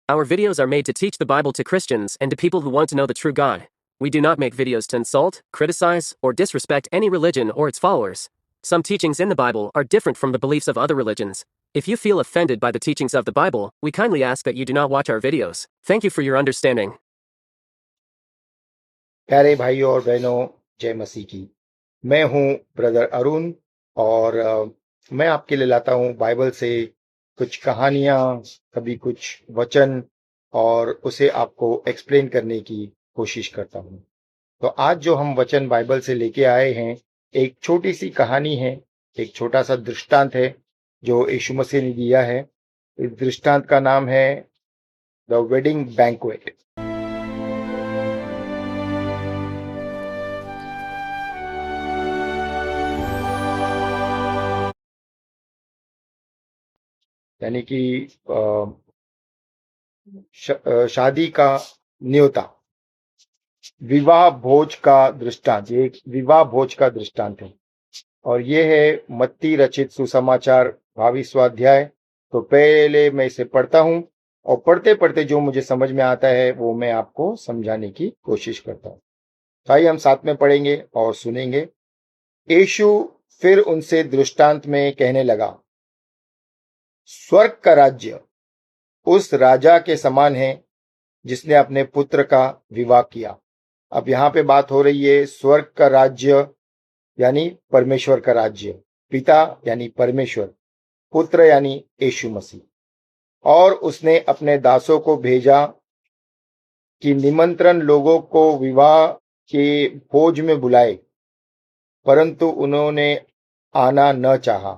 Our videos are made to teach the Bible to Christians and to people who want to know the true God. We do not make videos to insult, criticize, or disrespect any religion or its followers. Some teachings in the Bible are different from the beliefs of other religions. If you feel offended by the teachings of the Bible, we kindly ask that you do not watch our videos. Thank you for your understanding. प्यारे भाइयों और बहनों, जय मसीह की। मैं हूं brother Arun और मैं आपके लिए लाता हूं बाइबल से कुछ कहानियां, कभी कुछ वचन और उसे आपको एक्सप्लेन करने की कोशिश करता हूं। तो आज जो हम वचन बाइबल से लेके आए हैं, एक छोटी सी कहानी है, एक छोटा सा दृष्टांत है जो यीशु मसीह ने दिया है। इस दृष्टांत का नाम है द वेडिंग बैंक्वेट। यानी कि शादी का न्योता, विवाह भोज का दृष्टांत। ये एक विवाह भोज का दृष्टांत है और ये है मत्ती रचित सुसमाचार 22वां अध्याय। तो पहले मैं इसे पढ़ता हूं और पढ़ते पढ़ते जो मुझे समझ में आता है वो मैं आपको समझाने की कोशिश करता हूं। तो आइए हम साथ में पढ़ेंगे और सुनेंगे। यीशु फिर उनसे दृष्टांत में कहने लगा, स्वर्ग का राज्य उस राजा के समान है जिसने अपने पुत्र का विवाह किया। अब यहाँ पे बात हो रही है स्वर्ग का राज्य यानी परमेश्वर का राज्य, पिता यानी परमेश्वर, पुत्र यानी यीशु मसीह। और उसने अपने दासों को भेजा कि निमंत्रण लोगों को विवाह के भोज में बुलाए, परंतु उन्होंने आना न चाहा।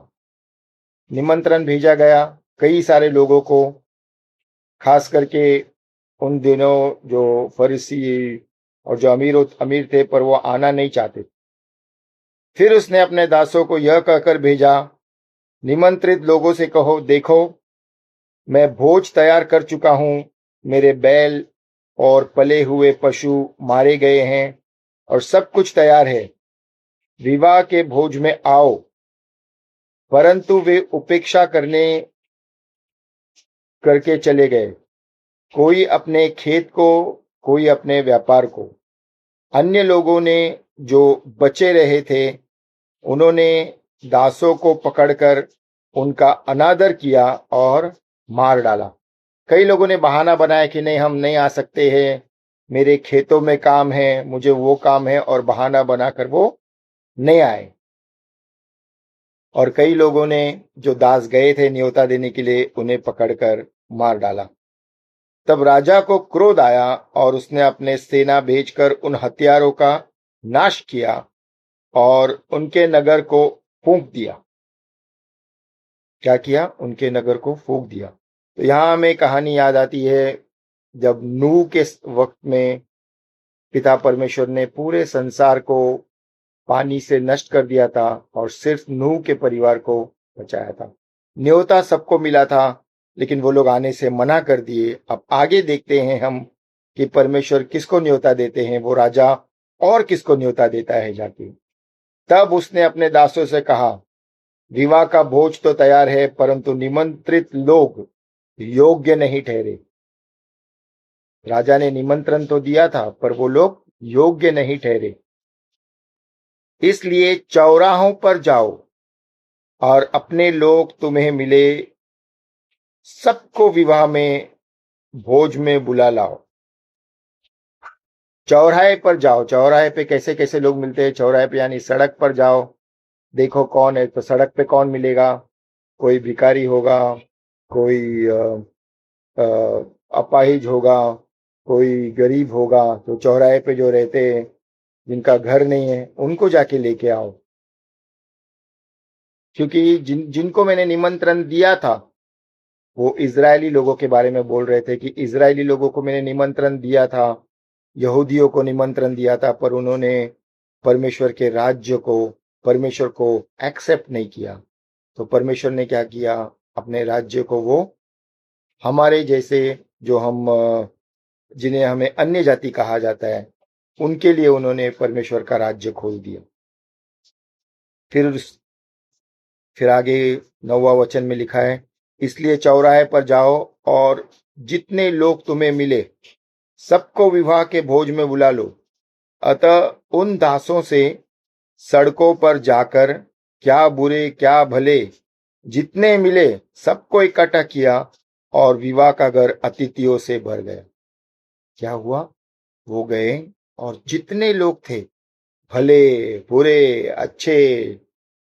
निमंत्रण भेजा गया कई सारे लोगों को, खास करके उन दिनों जो फरीसी और जो अमीर थे, पर वो आना नहीं चाहते। फिर उसने अपने दासों को यह कहकर भेजा, निमंत्रित लोगों से कहो, देखो मैं भोज तैयार कर चुका हूं, मेरे बैल और पले हुए पशु मारे गए हैं और सब कुछ तैयार है, विवाह के भोज में आओ। परंतु वे उपेक्षा करके चले गए, कोई अपने खेत को, कोई अपने व्यापार को। अन्य लोगों ने जो बचे रहे थे, उन्होंने दासों को पकड़कर उनका अनादर किया और मार डाला। कई लोगों ने बहाना बनाया कि नहीं, हम नहीं आ सकते हैं, मेरे खेतों में काम है, मुझे वो काम है, और बहाना बनाकर वो नहीं आए। और कई लोगों ने जो दास गए थे न्योता देने के लिए, उन्हें पकड़कर मार डाला। तब राजा को क्रोध आया और उसने अपने सेना भेजकर उन हत्यारों का नाश किया और उनके नगर को फूंक दिया। क्या किया? उनके नगर को फूंक दिया। तो यहां हमें कहानी याद आती है जब नूह के वक्त में पिता परमेश्वर ने पूरे संसार को पानी से नष्ट कर दिया था और सिर्फ नूह के परिवार को बचाया था। न्योता सबको मिला था, लेकिन वो लोग आने से मना कर दिए। अब आगे देखते हैं हम कि परमेश्वर किसको न्योता देते हैं, वो राजा, और किसको न्योता देता है जाके। तब उसने अपने दासों से कहा, विवाह का भोज तो तैयार है, परंतु निमंत्रित लोग योग्य नहीं ठहरे। राजा ने निमंत्रण तो दिया था, पर वो लोग योग्य नहीं ठहरे। इसलिए चौराहों पर जाओ और अपने लोग तुम्हें मिले सबको विवाह में भोज में बुला लाओ। चौराहे पर जाओ। चौराहे पे कैसे कैसे लोग मिलते हैं? चौराहे पे यानी सड़क पर जाओ, देखो कौन है। तो सड़क पे कौन मिलेगा? कोई भिखारी होगा, कोई अपाहिज होगा, कोई गरीब होगा। तो चौराहे पे जो रहते हैं, जिनका घर नहीं है, उनको जाके लेके आओ। क्योंकि जिनको मैंने निमंत्रण दिया था, वो इजरायली लोगों के बारे में बोल रहे थे कि इजरायली लोगों को मैंने निमंत्रण दिया था, यहूदियों को निमंत्रण दिया था, पर उन्होंने परमेश्वर के राज्य को, परमेश्वर को एक्सेप्ट नहीं किया। तो परमेश्वर ने क्या किया? अपने राज्य को वो हमारे जैसे, जो हम जिन्हें हमें अन्य जाति कहा जाता है, उनके लिए उन्होंने परमेश्वर का राज्य खोल दिया। फिर आगे 9वां वचन में लिखा है, इसलिए चौराहे पर जाओ और जितने लोग तुम्हें मिले सबको विवाह के भोज में बुला लो। अतः उन दासों से सड़कों पर जाकर क्या बुरे क्या भले जितने मिले सबको इकट्ठा किया और विवाह का घर अतिथियों से भर गया। क्या हुआ? वो गए और जितने लोग थे, भले बुरे अच्छे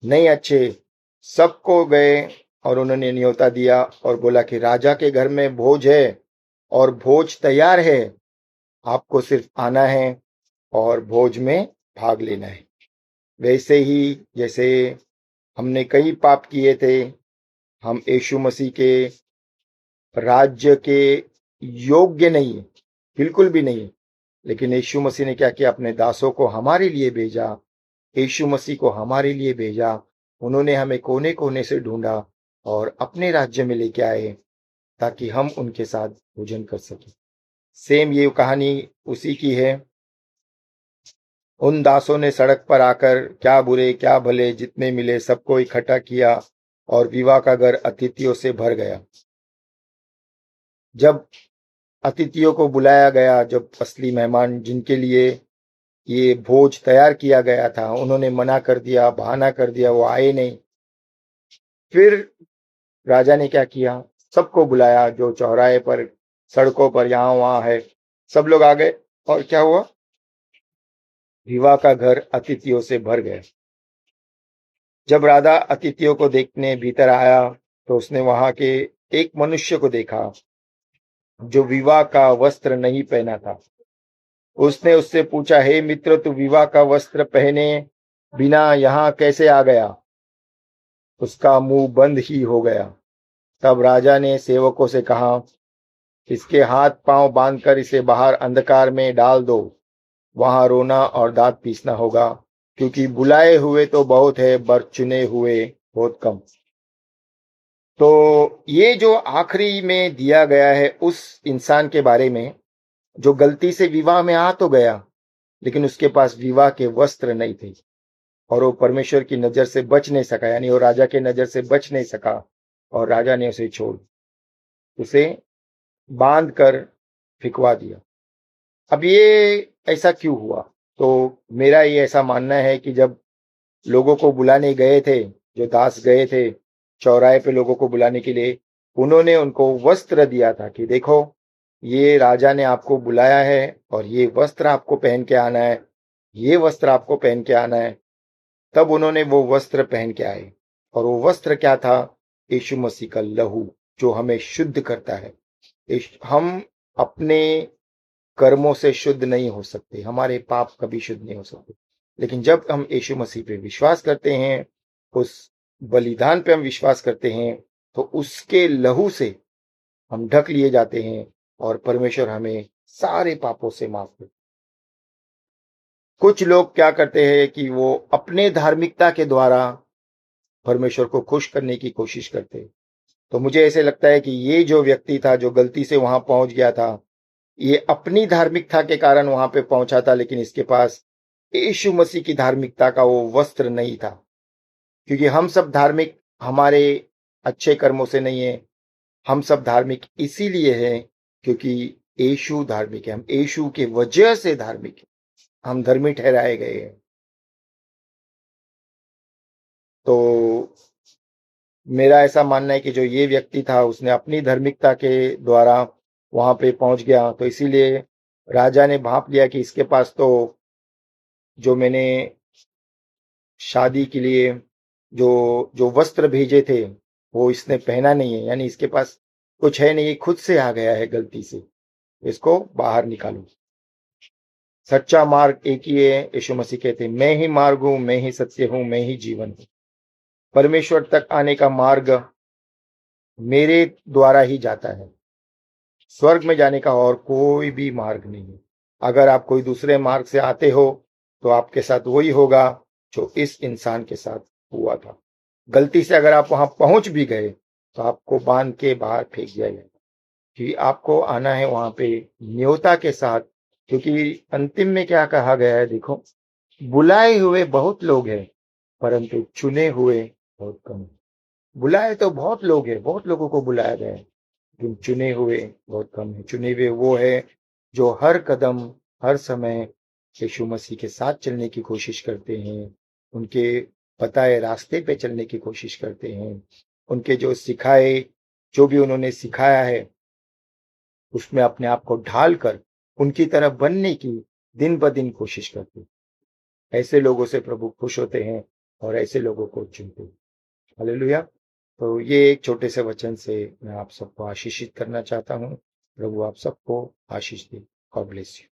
नहीं अच्छे, सबको गए और उन्होंने न्योता दिया और बोला कि राजा के घर में भोज है और भोज तैयार है, आपको सिर्फ आना है और भोज में भाग लेना है। वैसे ही जैसे हमने कई पाप किए थे, हम यीशु मसीह के राज्य के योग्य नहीं है, बिल्कुल भी नहीं है। लेकिन यीशु मसीह ने क्या किया? अपने दासों को हमारे लिए भेजा, यीशु मसीह को हमारे लिए भेजा। उन्होंने हमें कोने कोने से ढूंढा और अपने राज्य में लेके आए ताकि हम उनके साथ भोजन कर सकें। सेम ये कहानी उसी की है। उन दासों ने सड़क पर आकर क्या बुरे क्या भले जितने मिले सबको इकट्ठा किया और विवाह का घर अतिथियों से भर गया। जब अतिथियों को बुलाया गया, जब असली मेहमान जिनके लिए ये भोज तैयार किया गया था, उन्होंने मना कर दिया, बहाना कर दिया, वो आए नहीं। फिर राजा ने क्या किया? सबको बुलाया, जो चौराहे पर सड़कों पर यहाँ वहां है, सब लोग आ गए और क्या हुआ? विवाह का घर अतिथियों से भर गया। जब राजा अतिथियों को देखने भीतर आया तो उसने वहां के एक मनुष्य को देखा जो विवाह का वस्त्र नहीं पहना था। उसने उससे पूछा, हे मित्र, तू विवाह का वस्त्र पहने बिना यहाँ कैसे आ गया? उसका मुंह बंद ही हो गया। तब राजा ने सेवकों से कहा, इसके हाथ पांव बांधकर इसे बाहर अंधकार में डाल दो, वहां रोना और दांत पीसना होगा, क्योंकि बुलाए हुए तो बहुत है पर चुने हुए बहुत कम। तो ये जो आखिरी में दिया गया है उस इंसान के बारे में जो गलती से विवाह में आ तो गया, लेकिन उसके पास विवाह के वस्त्र नहीं थे और वो परमेश्वर की नजर से बच नहीं सका, यानी वो राजा के नजर से बच नहीं सका और राजा ने उसे छोड़, उसे बांध कर फिकवा दिया। अब ये ऐसा क्यों हुआ? तो मेरा ये ऐसा मानना है कि जब लोगों को बुलाने गए थे, जो दास गए थे चौराहे पे लोगों को बुलाने के लिए, उन्होंने उनको वस्त्र दिया था कि देखो, ये राजा ने आपको बुलाया है और ये वस्त्र आपको पहन के आना है, ये वस्त्र आपको पहन के आना है। तब उन्होंने वो वस्त्र पहन के आए और वो वस्त्र क्या था? यीशु मसीह का लहू, जो हमें शुद्ध करता है। हम अपने कर्मों से शुद्ध नहीं हो सकते, हमारे पाप कभी शुद्ध नहीं हो सकते, लेकिन जब हम यीशु मसीह पे विश्वास करते हैं, उस बलिदान पे हम विश्वास करते हैं, तो उसके लहू से हम ढक लिए जाते हैं और परमेश्वर हमें सारे पापों से माफ करते हैं। कुछ लोग क्या करते हैं कि वो अपने धार्मिकता के द्वारा परमेश्वर को खुश करने की कोशिश करते हैं। तो मुझे ऐसे लगता है कि ये जो व्यक्ति था जो गलती से वहां पहुंच गया था, ये अपनी धार्मिकता के कारण वहां पे पहुंचा था, लेकिन इसके पास यीशु मसीह की धार्मिकता का वो वस्त्र नहीं था। क्योंकि हम सब धार्मिक हमारे अच्छे कर्मों से नहीं है, हम सब धार्मिक इसीलिए हैं क्योंकि यीशु धार्मिक है। हम यीशु के वजह से धार्मिक है, हम धर्मी ठहराए गए हैं। तो मेरा ऐसा मानना है कि जो ये व्यक्ति था उसने अपनी धार्मिकता के द्वारा वहां पे पहुंच गया, तो इसीलिए राजा ने भांप लिया कि इसके पास तो जो मैंने शादी के लिए जो जो वस्त्र भेजे थे वो इसने पहना नहीं है, यानी इसके पास कुछ है नहीं, ये खुद से आ गया है गलती से, इसको बाहर निकालो। सच्चा मार्ग एक ही है। यीशु मसीह कहते हैं, मैं ही मार्ग हूं, मैं ही सत्य हूं, मैं ही जीवन हूं। परमेश्वर तक आने का मार्ग मेरे द्वारा ही जाता है। स्वर्ग में जाने का और कोई भी मार्ग नहीं है। अगर आप कोई दूसरे मार्ग से आते हो तो आपके साथ वही होगा जो इस इंसान के साथ हुआ था। गलती से अगर आप वहां पहुंच भी गए तो आपको बांध के बाहर फेंक दिया जाएगा, कि आपको आना है वहां पे न्योता के साथ। क्योंकि अंतिम में क्या कहा गया है, देखो, बुलाए हुए बहुत लोग हैं परंतु चुने हुए बहुत कम हैं। बुलाए तो बहुत लोग हैं, बहुत लोगों को बुलाया गया है, लेकिन चुने हुए बहुत कम है। चुने हुए वो है जो हर कदम हर समय यीशु मसीह के साथ चलने की कोशिश करते हैं, उनके बताए रास्ते पे चलने की कोशिश करते हैं, उनके जो सिखाए जो भी उन्होंने सिखाया है उसमें अपने आप को ढाल कर उनकी तरह बनने की दिन ब दिन कोशिश करते हैं। ऐसे लोगों से प्रभु खुश होते हैं और ऐसे लोगों को चुनते हैं। हालेलुया। तो ये एक छोटे से वचन से मैं आप सबको आशीषित करना चाहता हूँ। प्रभु आप सबको आशीष दे। God bless you.